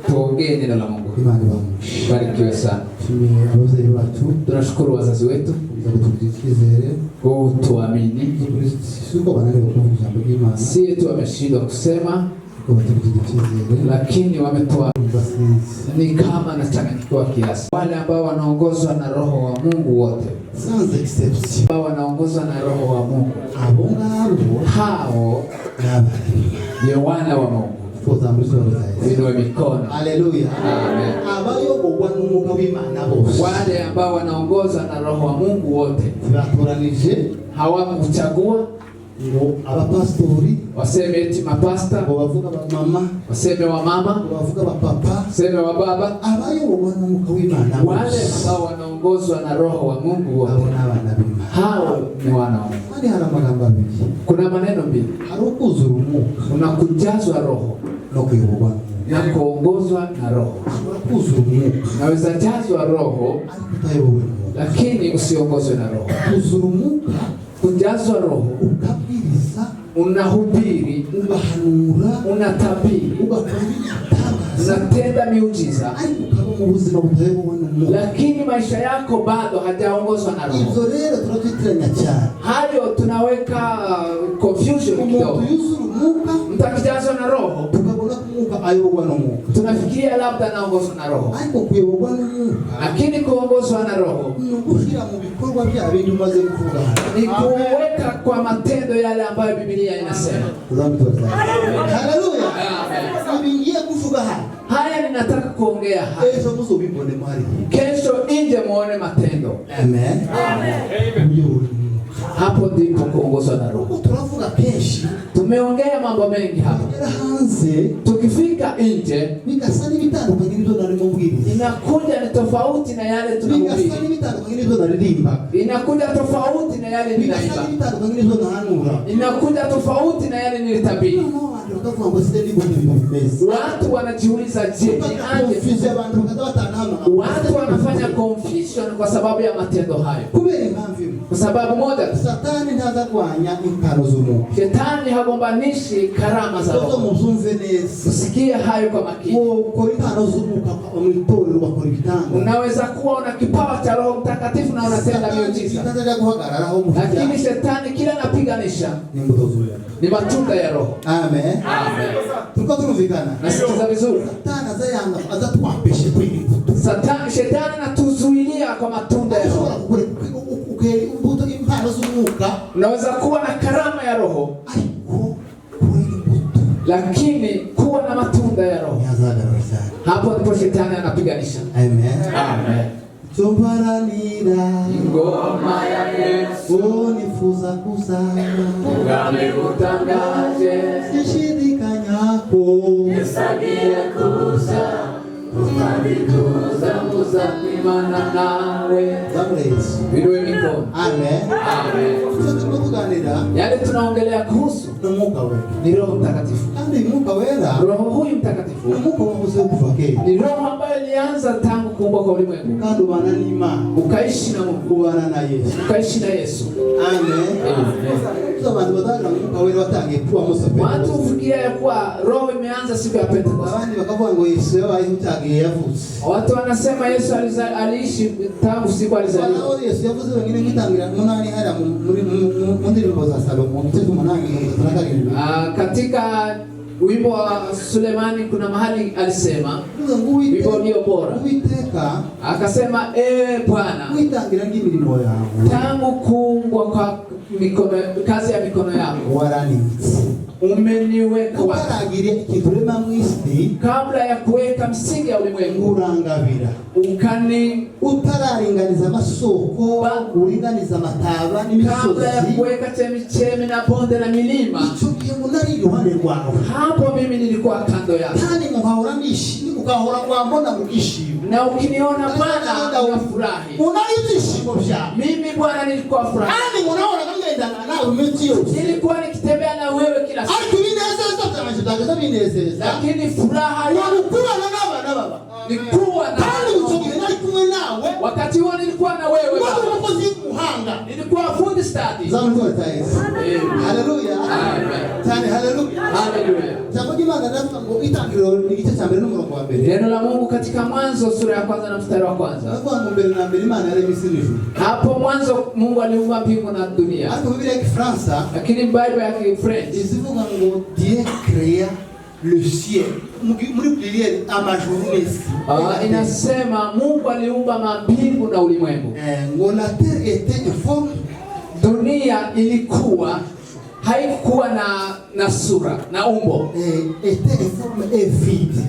Tuongee neno la Mungu. Barikiwe sana. Tunashukuru wazazi wetu tuamini. Si tu wameshindwa kusema, lakini wametoa ni kama nachanganyikiwa kiasi. Wale ambao wanaongozwa na Roho wa Mungu wote, ambao wanaongozwa na Roho wa Mungu, hao ni wana wa Mungu. Inua mikono. Haleluya. Amen. Wale ambao wanaongozwa na Roho wa Mungu wote hawakuchagua abapastori waseme eti mapasta, bavuga mama, waseme wa mama, bavuga papa, waseme wa baba. Wale ambao wanaongozwa na Roho wa Mungu wote, hao ni wana wa Mungu. Kuna maneno mbili. Kuna kujazwa Roho na kuongozwa na Roho. Naweza jazwa Roho lakini usiongozwe na Roho. Kujazwa Roho, unahubiri, unatabiri, unatenda miujiza, lakini maisha yako bado hajaongozwa na Roho. Hayo tunaweka confusion kidogo. Mtakijazwa na Roho, tunafikiria labda naongozwa na Roho, lakini kuongozwa na Roho ni kuweka kwa matendo yale ambayo Biblia inasema. Haleluya. Haya ninataka kuongea haya. Kesho nje muone matendo. Amen. Hapo ndipo kuongozwa na Roho. Tumeongea mambo mengi hapa. Tukifika nje, inakuja ni tofauti na yale tunahubiri. Inakuja tofauti na yale ninaimba. Inakuja tofauti na yale nilitabiri. Watu wanajiuliza je, watu wanafanya confusion kwa sababu ya matendo hayo. Kwa sababu moja, Shetani hagombanishi karama za Roho. Usikie hayo kwa makini. Unaweza kuwa una kipawa cha Roho Mtakatifu na unatenda miujiza, lakini Shetani kila anapiganisha ni matunda ya Roho. Amen. Amen. Tukatumvikana. Nasikiza vizuri. Shetani anatuzuilia kwa matunda ya Roho. Unaweza kuwa na karama ya Roho, lakini kuwa na matunda ya Roho, hapo ndipo Shetani anapiganisha. Amen. Amen. Tumbaranira ngoma ya Yesu, nifuza kuzana ugame utangaje, sishidikanyako yesagie kuza utabikuza muzakwimana nawe. Inua mikono. Amen. Amen. Yale tunaongelea kuhusu ni Roho Mtakatifu. Roho huyu Mtakatifu ni Roho ambaye alianza tangu kuumbwa kwa ulimwengu, ukaishi na Mungu, ukaishi na Yesu. Amen. Watu hufikiria ya kuwa Roho imeanza siku ya Pentecost. Watu wanasema Yesu aliishi tangu siku alizaliwa. Katika wimbo wa Sulemani kuna mahali alisema wimbo ulio bora, akasema Bwana, tangu kuumbwa kwa kazi ya mikono yako umeniweka kabla ya kuweka msingi ya ulimwengu, utararinganiza amasoko, uringaniza amataba n'imisozi, kabla ya kuweka chemichemi na bonde na milima. Hapo mimi nilikuwa kando yako, na ukiniona Bwana unafurahi. Mimi Bwana nilikuwa furahi, nilikuwa nikitembea na wewe kila siku, lakini furaha yangu ni kuwa na wakati huo nilikuwa na wewe Baba. Nilikuwa fundi stadi. Haleluya. Cyane haleluya. Haleluya. Jambo jimana ndavuga ngo itangiriro igice cya mbere n'umurongo wa mbere. Neno la Mungu katika Mwanzo sura ya kwanza na mstari wa kwanza. Ndavuga ngo mbere na mbere Imana yaremye isi n'ijuru. Hapo mwanzo Mungu aliumba mbingu na dunia. Ariko Biblia ya Kifaransa, lakini Bible ya Kifrench izivuga ngo Dieu créa le ciel. Muri pluriel amajuru n'isi. Inasema Mungu aliumba mabingu na ulimwengu. Ngo la terre était informe. Dunia ilikuwa haikuwa na sura na umbo. Était informe et vide.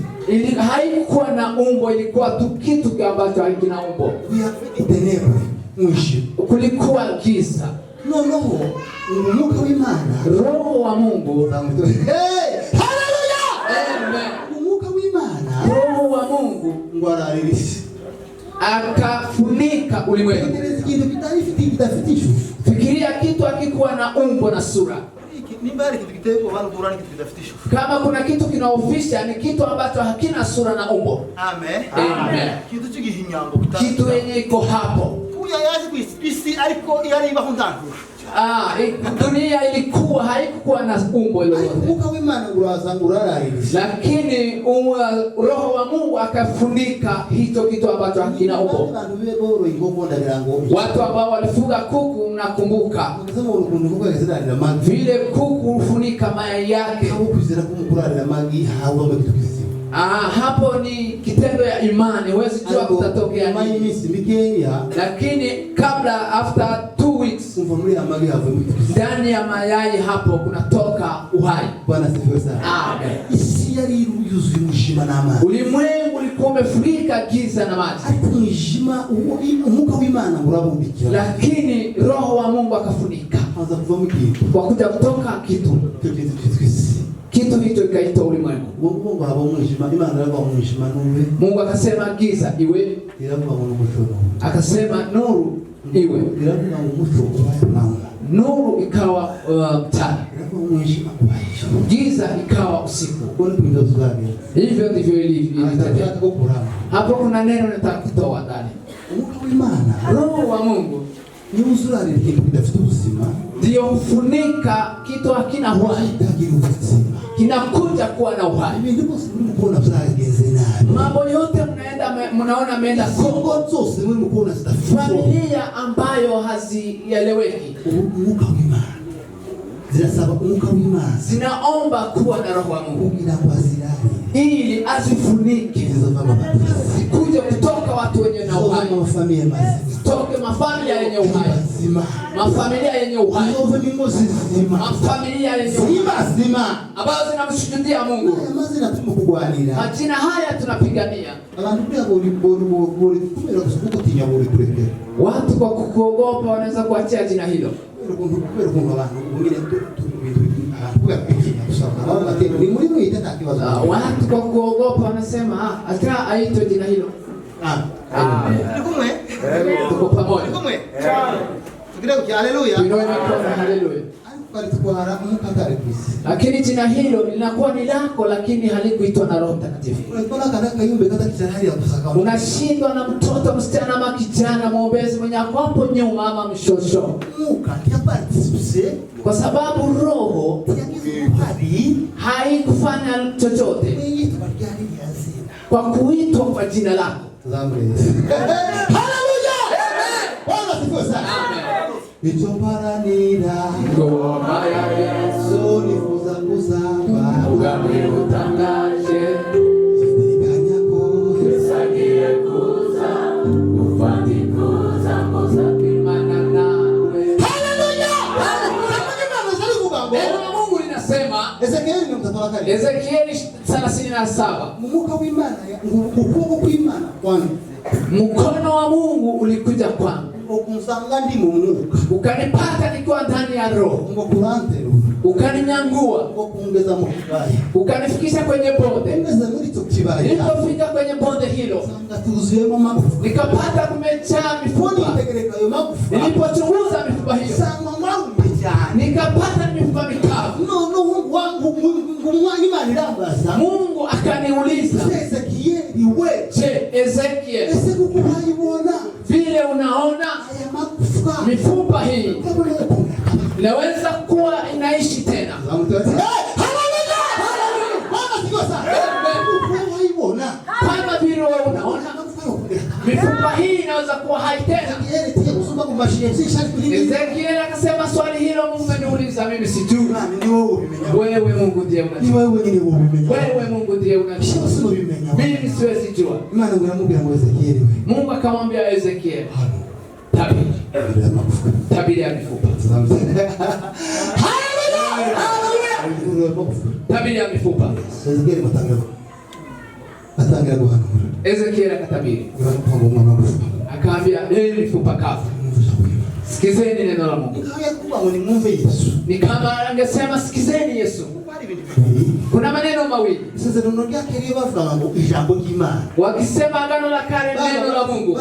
Haikuwa na umbo, ilikuwa tu kitu ambacho hakina umbo. Il y avait des ténèbres. Mwishi. Kulikuwa giza. No. Mungu w'Imana. Roho wa Mungu. Haleluya! Amen. Mungu w'Imana. Roho wa Mungu ngwararisi. Akafunika ulimwengu. Fikiria kitu hakikuwa na umbo na sura. Kama kuna kitu kinaofisha ni kitu ambacho hakina sura na umbo. Amen. Amen. Kitu yenye iko hapo. Dunia ilikuwa haikuwa na umbo lolote. Lakini Roho wa Mungu akafunika hicho kitu ambacho hakina umbo. Watu ambao walifuga kuku, mnakumbuka vile kuku hufunika mayai yake. Hapo ni kitendo ya imani. Huwezi jua kutatokea nini. Lakini kabla after 2 weeks ndani ya mayai hapo kunatoka uhai. Bwana sifiwe sana. Amen. Isi yari yuzuye umujima n'amazi. Ulimwengu ulikuwa umefurika giza na maji. Ariko umujima umwuka w'Imana urabumbikira. Lakini Roho wa Mungu akafunika. Anza kuva mu kitu. Kwa kuja kutoka kitu. Kitu hicho ikaitwa ulimwengu. Mungu aba umujima, Imana aba umujima n'uwe. Mungu akasema giza iwe. Akasema nuru iwe. Nuru ikawa mchana. Giza ikawa usiku. Hivyo ndivyo ilivyo. Hapo kuna neno nataka kutoa ndani. Roho wa Mungu ni uzuri kitu kidafite ubuzima. Ndio hufunika kitu hakina uhai. Kinakuja kuwa na uhai. Mambo yote mnaona ameenda Kongo. Familia ambayo hazieleweki. Zinaomba kuwa na Roho wa Mungu ili azifunike. Zikuje kutoka watu wenye na uhai. Toke mafamilia yenye uhai. Mafamilia yenye uhai. Mafamilia yenye uhai. Ambazo zinamshuhudia Mungu. Majina haya tunapigania. Watu kwa kuogopa wanaweza kuachia jina hilo. Watu kwa kuogopa wanasema hata aitwe jina hilo. Tuko pamoja. Haleluya. Haleluya. Lakini jina hilo linakuwa ni lako, lakini halikuitwa na Roho Mtakatifu. Unashindwa na mtoto msichana ama kijana mwombezi mwenye hapo nyuma ama mshosho. Kwa sababu Roho haikufanya chochote kwa kuitwa kwa jina lako. Haleluya. Bwana sifiwe sana. Ichoparanira ngoma ya Yesu ni kuzaba ugambe utangaje zidikanyako esagie kuza ufandi kuza mosapimana nawe. Haleluya. Mungu linasema Ezekieli 37 Mungu w'Imana ukuboko kw'Imana kwangu. Mkono wa Mungu ulikuja kwangu. Ukumsanga ndi mu mwuka. Ukanipata nikiwa ndani ya Roho. Ngo kurantero. Ukaninyangua. Ngo kuongeza mu kibaya. Ukanifikisha kwenye bonde. Ongeza muri cyo kibaya. Nilipofika kwenye bonde hilo, sanga tuzuyemo magufa. Nikapata kumejaa mifupa. Nitegereka yo magufa. Nilipochunguza mifupa hiyo, sanga magufa cyane. Nikapata mifupa mikavu. No wangu Imana irambaza. Mungu akaniuliza, Ezekieli we. Je, Ezekiel, kukuhaibona vile unaona haya magufa mifupa hii inaweza kuwa inaishi tena? kuwa hai tena. Ezekiel akasema swali hilo Mungu ameniuliza mimi sijui. Wewe Mungu ndiye unajua. Wewe Mungu ndiye unajua. Mimi siwezi jua. Mungu akamwambia Ezekiel, tabiri ya mifupa. Tabiri ya mifupa. Ezekiel akatabiri. Akaambia mifupa kavu, sikizeni neno la Mungu. Ni kama angesema sikizeni Yesu. Kuna maneno mawili. Wakisema agano la kale neno la Mungu,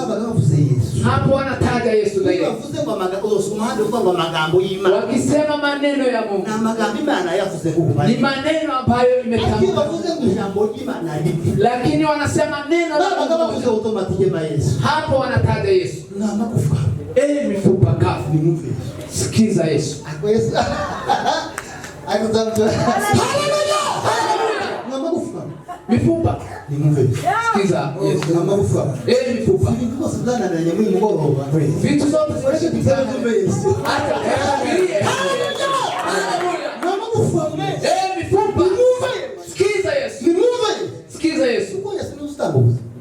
hapo wanataja Yesu zaidi. Wakisema maneno ya Mungu, ni maneno ambayo imetamkwa. Lakini wanasema neno la Mungu, hapo wanataja Yesu. Mifupa kavu, sikiza Yesu. Mifupa sikiza Yesu. Mifupa vitu zote sikiza Yesu. Hata mifupa sikiza Yesu. Sikiza Yesu.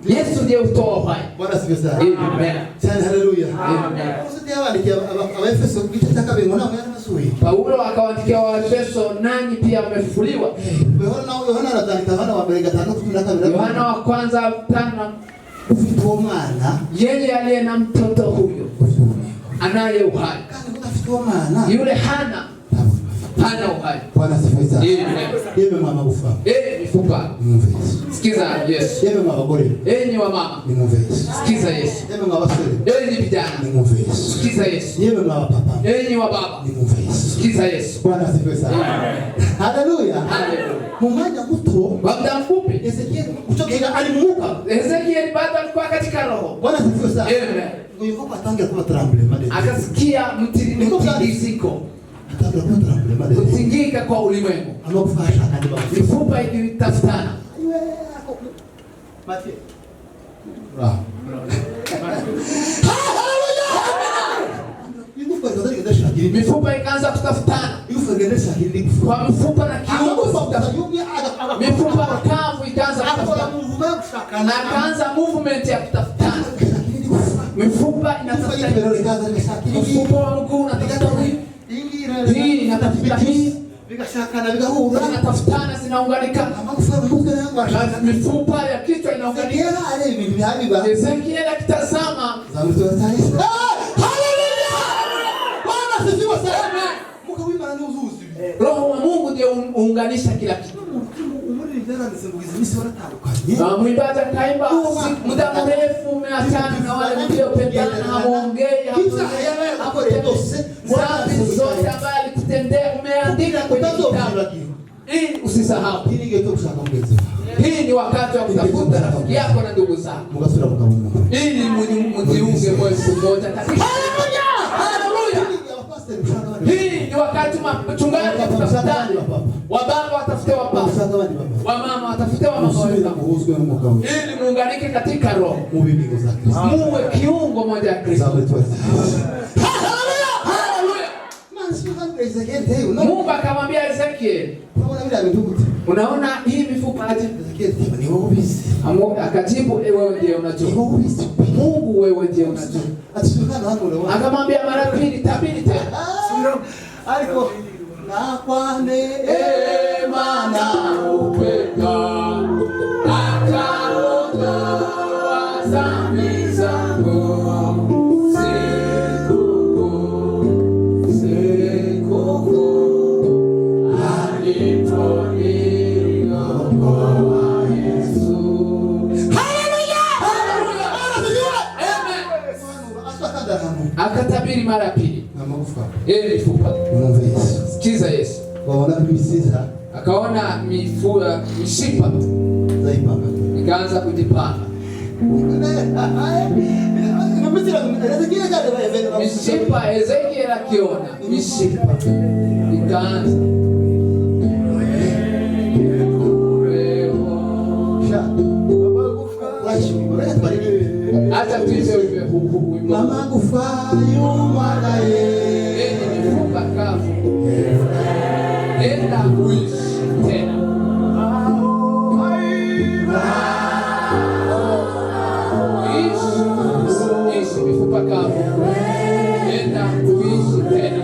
Yesu ndiye utoa uhai. Bwana sifiwe sana. Amen. Sana haleluya. Amen. Abaefeso kitaka bengona mwana masuri. Paulo akawaandikia Waefeso, nanyi pia mmefufuliwa. Yohana anataka wa mbele 5:12. Yohana wa kwanza 5. Ufitwa mwana, yeye aliye na mtoto huyo anaye uhai. Yule hana uhai. Bwana sifiwe sana. Yeye mama kufa. Mifupa. Sikiza Yesu. Yeye mama bore. Ni wa mama. Sikiza Yesu. Yeye mama basore. Ni vijana. Sikiza Yesu. Yeye mama papa. Ni wa baba. Sikiza Yesu. Bwana sifiwe sana. Haleluya. Haleluya. Mmoja mtu wa muda mfupi Ezekiel kutoka alimuka. Ezekiel bado alikuwa katika roho. Bwana sifiwe sana. Amen. Nguvu atangia kwa tremblement. Akasikia mtiririko kutingika kwa ulimwengu. Mifupa ikitafutana. Mifupa ikaanza kutafutana. Kwa mifupa na kiungo. Mifupa kavu ikaanza kutafutana. Na akaanza movement ya kutafutana. Mifupa inatafutana. Mfupa wa mguu unatafuta hii inatafuta hii. Zinatafutana, zinaunganika. Mifupa ya kichwa inaunganika. Ezekiel akitazama. Roho wa Mungu ndiye uunganisha kila kitu. Mwimbaji akaimba muda mrefu umeachana na wale mliopendana, hamuongei, dhambi zote ambazo alikutendea umeandika kwenye kitabu. Hii usisahau. Hii ni wakati wa kutafuta rafiki yako na ndugu zako. Ili mjiunge mmoja katika. Hii ni wakati mchungaji atafutana. Wababa watafute wababa. Wamama watafute wamama. Ili muunganike katika roho. Muwe kiungo moja ya Kristo. Mungu akamwambia Ezekiel, unaona hii mifupa aje? Akajibu, wewe ndiye unajua. Mungu, wewe ndiye unajua. Akamwambia mara pili, tabiri tena. Aliko na kwa neema na upendo ataondoa dhambi zangu. Akatabiri mara pili. Mifupa. Sikiza Yesu. Akaona mishipa ikaanza kujipanga. Mishipa Ezekiel akiona mishipa ikaanza. Acha tuize wimbo. Mama kufayo malaye. Mifupa kavu. Enda uishi tena. Ishi mifupa kavu. Enda uishi tena.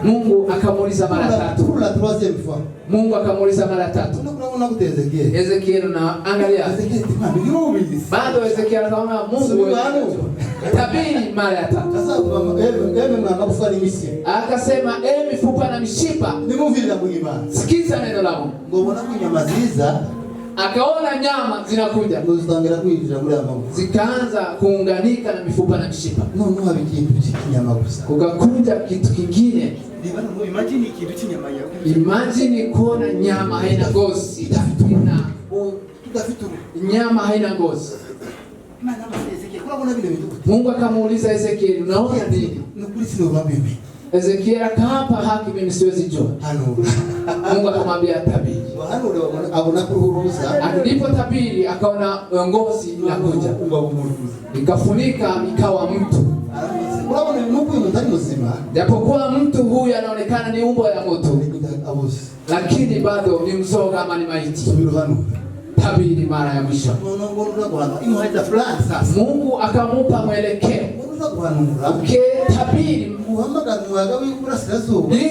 Mungu akamuuliza mara tatu. Mungu akamuuliza mara tatu. Ezekiel na angalia. Bado Ezekiel anaona Mungu tabiri mara ya tatu. Akasema mifupa na mishipa. Sikiza neno la Mungu. Akaona nyama zinakuja. Zikaanza kuunganika na mifupa na mishipa. Kukakuja kitu kingine. Imagine kuona nyama haina ngozi. Nyama haina ngozi. Mungu akamuuliza Ezekiel, unaona nini? Ezekiel akapa haki, mimi siwezi jua. Mungu akamwambia tabiri. Ndipo tabiri akaona ngozi inakuja. Ikafunika ikawa mtu. Japokuwa mtu huyu anaonekana ni umbo ya moto, lakini bado ni mzoga ama ni maiti. Tabiri mara ya mwisho. Mungu akamupa mwelekeo. Tabiri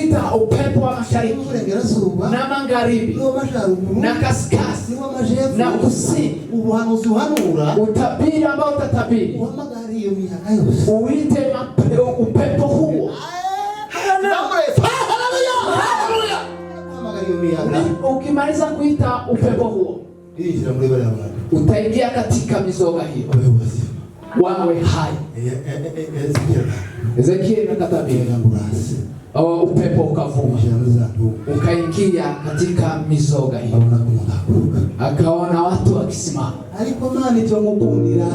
ita upepo wa mashariki na magharibi na kaskazini na kusini. Utabiri ambao utatabiri uite upepo huo. Ukimaliza kuita upepo huo, utaingia katika mizoga hiyo, wawe hai. Ezekiel akatabiri, upepo ukavuma, ukaingia katika mizoga hiyo. Akaona watu wakisimama. Alikomani tumukundira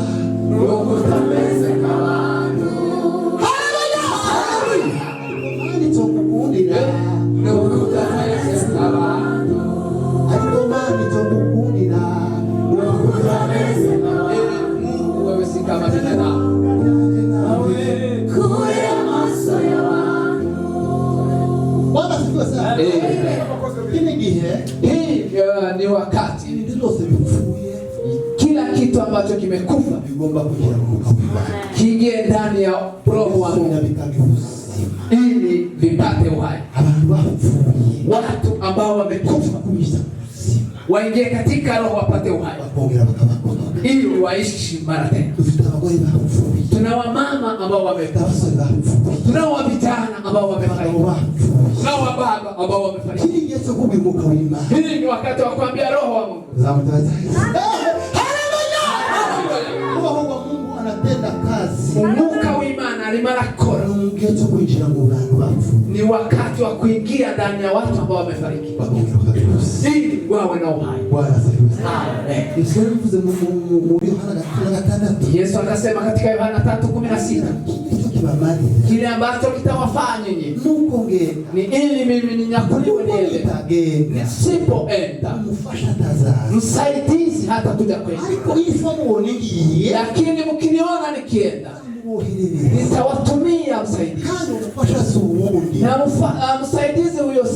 yokutameze kabantu. Alikomani tumukundira yokutameze kabantu. Alikomani tumukundira yokutameze kabantu. Mungu wewe si kama binadamu. Kuya maso ya watu. Bwana sifiwe sana. Hii ni wakati kila kitu ambacho kimekufa kiingie ndani ya roho wa Mungu ili vipate uhai. Watu ambao wamekufa waingie katika roho wapate uhai ili waishi mara tena. Tuna wamama ambao wamekufa, tuna vijana ambao wamefariki, tuna baba ambao wamefariki. Hii ni wakati wa kuambia roho wa Mungu. Roho wa Mungu anatenda kazi. Umuka w'Imana ari marakora. Ni wakati wa kuingia ndani ya watu ambao wamefariki ili wawe na uhai. Yesu akasema katika Yohana 3:16, kile ambacho kitawafaa nyinyi ni ili mimi ninyakuliwe niende. Nisipoenda msaidizi hata kuja kwenu, lakini mkiniona nikienda nitawatumia msaidizi. Na msaidizi huyo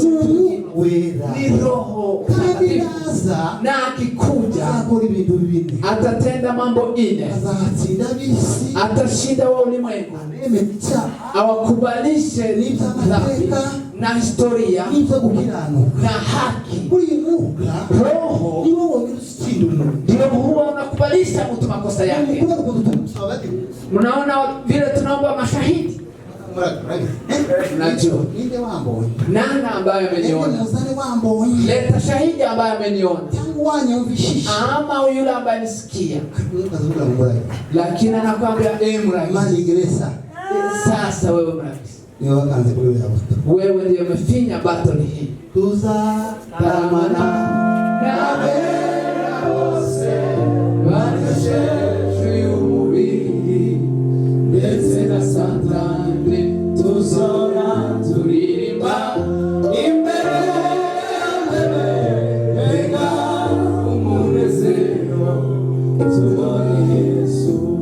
ni Roho Mtakatifu, na akikuja atatenda mambo 4. Atashinda wa ulimwengu, awakubalishe dhambi na historia na haki. Roho ndio huwa unakubalisha mtu makosa yake. Mnaona vile tunaomba mashahidi. Najua nani ambaye ameniona. Leta shahidi ambaye ameniona, ama yule ambaye nisikia. Lakini anakuambia mrahisi. Sasa wewe mrahisi, Ni wakanze kule ya battle. Wewe ndiye umefinya battle hii. Tuza taramana Na vera ose Vanishe Shuyumubiri Ndetse na Satani Tuzora turirimba Imbere Venga umunezero Tubone Yesu.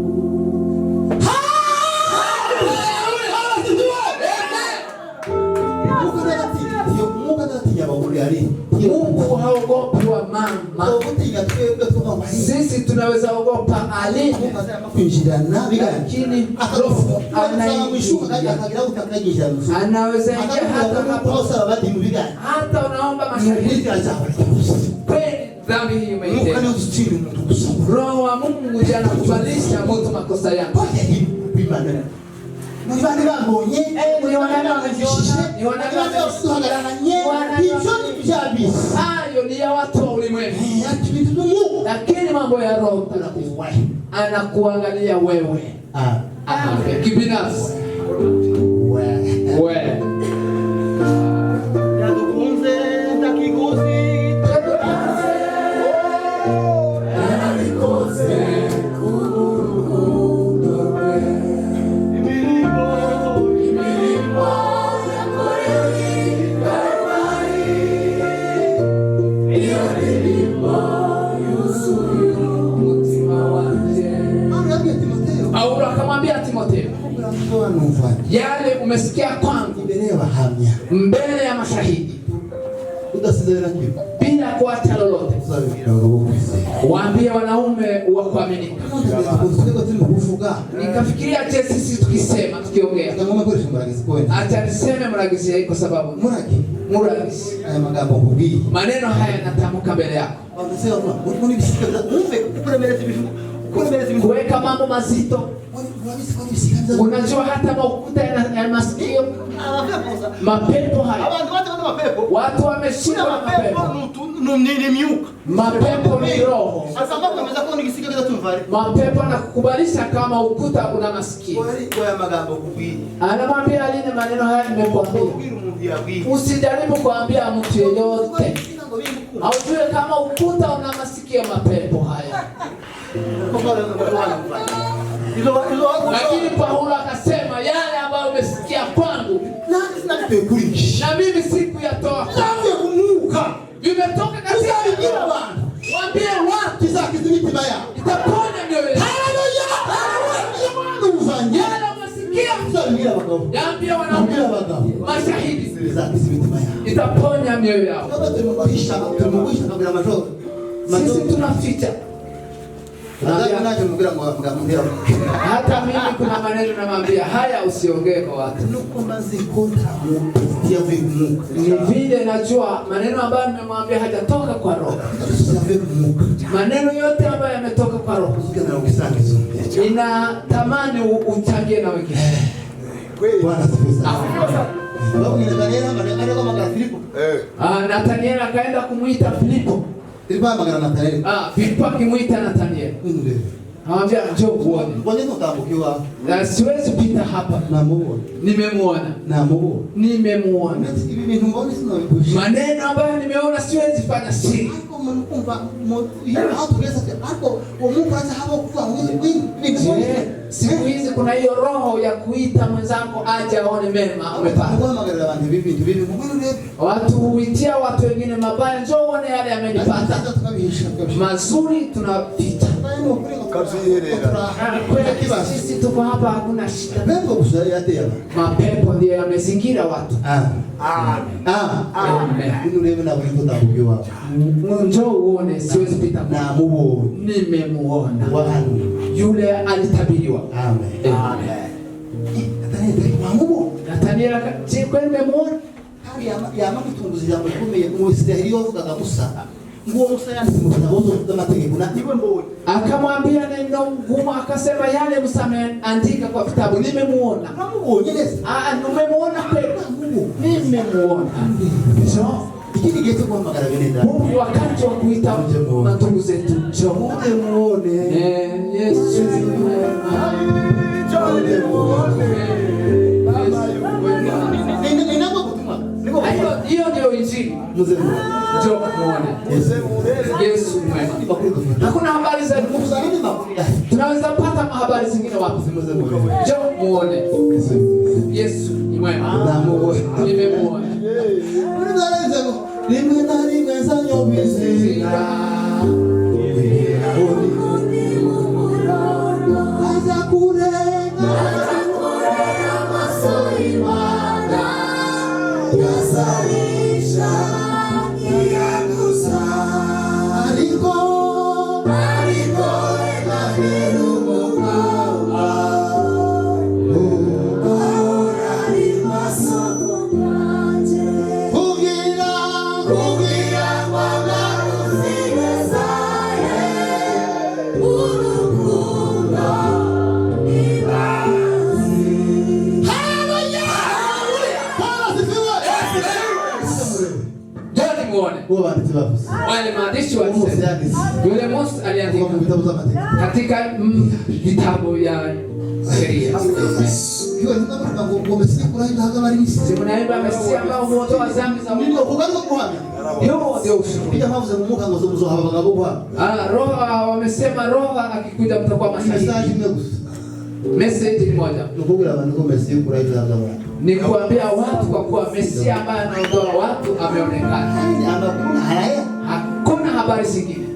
Mungu haogopi wa mama. Sisi tunaweza ogopa aliye, lakini roho anaweza ingia hata unaomba mashahidi kweli dhambi hii umeitenda. Roho wa Mungu jana kubalisha mtu makosa yake. Hayo ni ya watu wa ulimwengu. Lakini mambo ya roho anakuangalia wewe kibinafsi. Wewe yale umesikia kwangu mbele ya mashahidi, bila kuacha lolote, waambie wanaume wa kuaminika. Nikafikiria je, sisi tukisema tukiongea, acha niseme muragizi kwa sababu muragizi maneno haya natamka mbele yako, kuweka mambo mazito. Unajua hata maukuta ya masikio, mapepo haya, watu wameshindwa mapepo. Mapepo ni roho. Mapepo anakukubalisha kama ukuta una masikio. Anamwambia aline maneno haya nimekuambia. Usijaribu kuambia mtu yeyote. Haujue kama ukuta una masikio mapepo haya. Lakini Paulo akasema yale ambayo umesikia kwangu na mimi sikuyatoa. Vimetoka katika waambie watu itaponya mioyo yao. Yale umesikia yaambie wanaume mashahidi itaponya mioyo yao. Sisi tunaficha. Hata mimi kuna maneno namwambia haya usiongee kwa watu. Ni vile najua maneno ambayo nimemwambia hajatoka kwa roho. Maneno yote ambayo yametoka kwa roho inatamani uchangie na wengine. Nathaniel akaenda kumuita Filipo. Filipo akimuita Nathaniel. Anamwambia njoo uone. Siwezi pita hapa. Nimemuona. Nimemuona. Maneno ambayo nimeona siwezi fanya siri. Siku hizi kuna hiyo roho ya kuita mwenzako aje aone mema umepata. Watu huitia watu wengine mabaya, njoo uone yale yamenipata. Mazuri tunapita. Sisi tuko hapa hakuna shida. Mapepo ndio yamezingira watu. Njoo uone siwezi pita. Nimemuona. Yule alitabiriwa. Nathaniel kweli nimemuona. Akamwambia neno ngumu, akasema yale Musa ameandika kwa vitabu nimemuona. Nimemuona kweli. Nimemuona. Mungu wakati wa kuita ndugu zetu njoo muone Yesu. Hiyo ndio injili. Njoo muone. Yesu mwema. Hakuna habari za tunaweza pata habari zingine wapi? Njoo muone. Yesu ni mwema. Nimemuona. Wale maandishi walisema yule Musa aliandika katika vitabu ya sheria. Tunaimba Mesia ambao huondoa dhambi za watu. Hiyo ndio ushuhuda. Roho wamesema roho akikuja mtakuwa mashahidi. Message moja. Ni kuambia watu kwa kuwa Mesia ambaye anaondoa watu ameonekana. Hakuna habari zingine.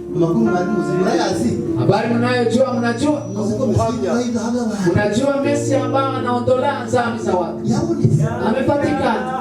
Habari mnayojua mnajua. Unajua Mesia ambaye anaondoa dhambi za watu. Amepatikana.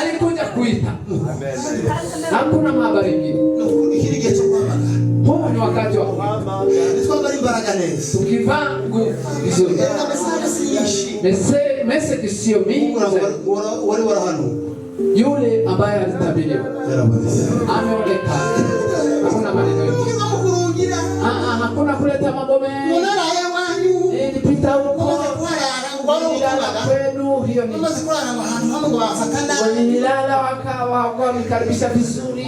Alikuja kuita. Hakuna habari nyingine. Huu ni wakati wa ukivaa nguvu vizuri. Message sio mingi. Yule ambaye alitabiriwa ameonekana. Hakuna maneno mengi. Hakuna kuleta mambo mengi. Nipita huko. Kwenu hiyo ni walilala wakawa wamekaribisha vizuri.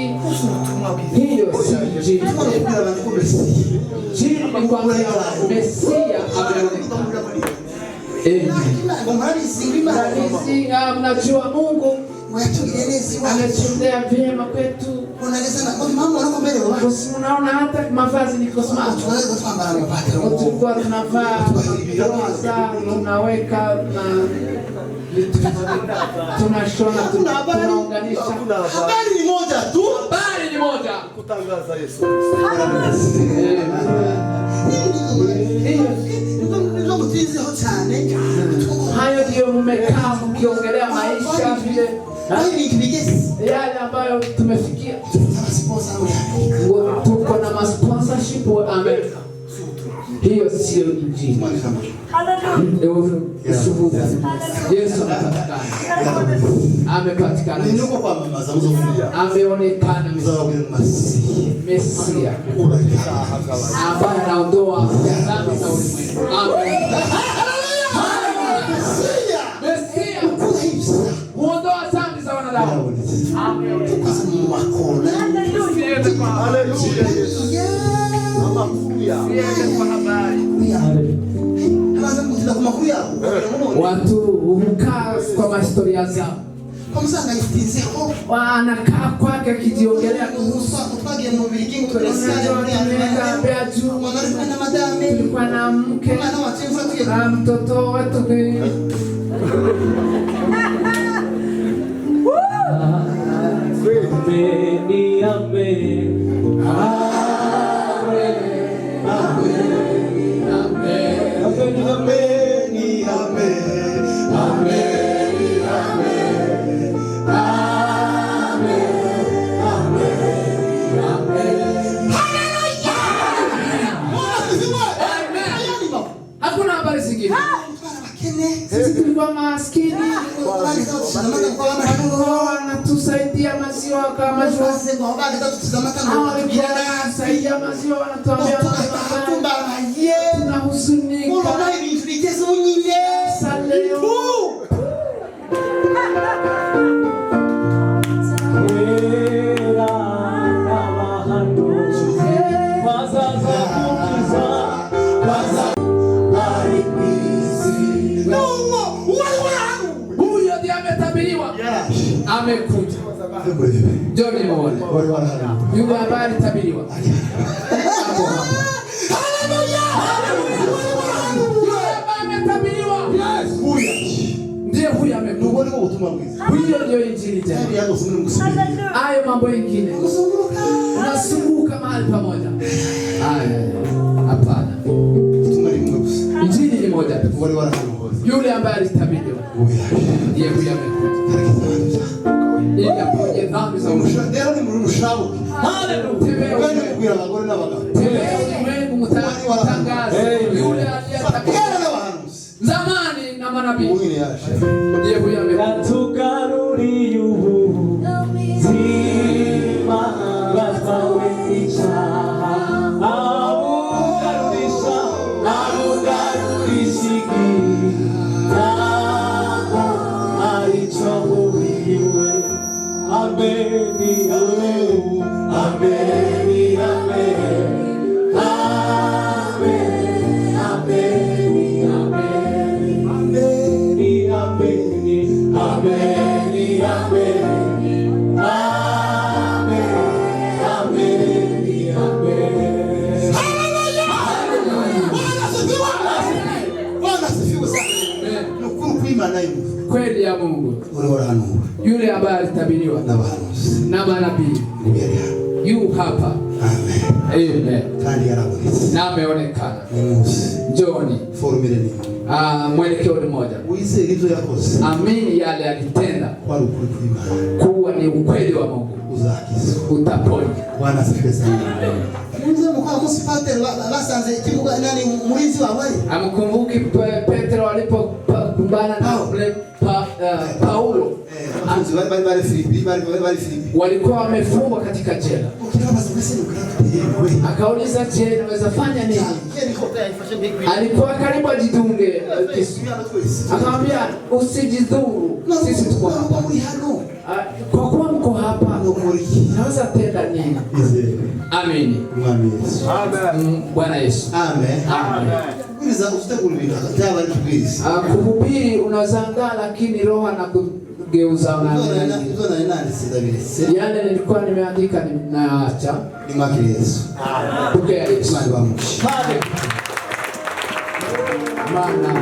Hiyo si injili. Injili ni kwamba Mesia ameonekana. Mnajua Mungu ametendea vyema kwetu. Unaona hata mavazi ni smart. Tulikuwa tunavaa rosa, tunaweka na tunashona, tunaunganisha. Habari ni moja tu. Habari ni moja. Kutangaza Yesu. Hayo ndio mmekaa mkiongelea maisha vile yale ambayo tumefikia. Tuko na sponsorship wa Amerika. Hiyo sio injili. Yesu amepatikana. Ameonekana Mesia ambaye anaondoa dhambi za ulimwengu. Mesia huondoa dhambi za wanadamu. Watu hukaa kwa historia zao. Wanakaa kwake akijiongelea kuhusu tulikuwa na mke na mtoto wetu. Hakuna habari zingine. Sisi tulikuwa maskini. maziwa kama maziwa. Saidia maziwa wanatuambia tunahuzunika. Huyo ndiye ametabiriwa. Amekuja. Joni muone. Yule ambaye alitabiriwa. Ndiye huyu amekuja. Huyo ndio injili tena. Hayo mambo mengine. Unasumbuka mahali pamoja. Hapana. Injili ni moja tu. Yule ambaye alitabiriwa. Ndiye huyu amekuja. Ili aponye dhambi za ulimwengu. Haleluya. Ulimwengu mtangaze. Yule aliyetabiriwa zamani na manabii. Ndiye huyu amekuja. Tukarudi yuhu zima wasaweisha aukarudishiki nako alichomuliwe. Ameni, ameni, ameni, kweli ya Mungu. Yule ambaye alitabiriwa na manabii yu hapa. Amen. Na ameonekana. Njoni. Mwelekeo ni moja. Amini yale alitenda kuwa ni ukweli wa Mungu. Utapona. Bwana asifiwe sana. Mzee mkuu msipate basanze kibuga nani mulinzi wa wale. Amkumbuki Petro alipokumbana na Paulo. Walikuwa wamefungwa katika jela. Akauliza, je, naweza fanya nini? Alikuwa karibu ajidunge kisu. Akamwambia, usijidhuru. Sisi tuko hapa. Kwa kuwa mko hapa, naweza tenda nini? Amini. Amen. Bwana Yesu. Amen. Amen. Kuhubiri unazangaa, lakini Roho anakugeuza yale nilikuwa nimeandika ninaacha. Ni mwake Yesu. Pokea Yesu. Maana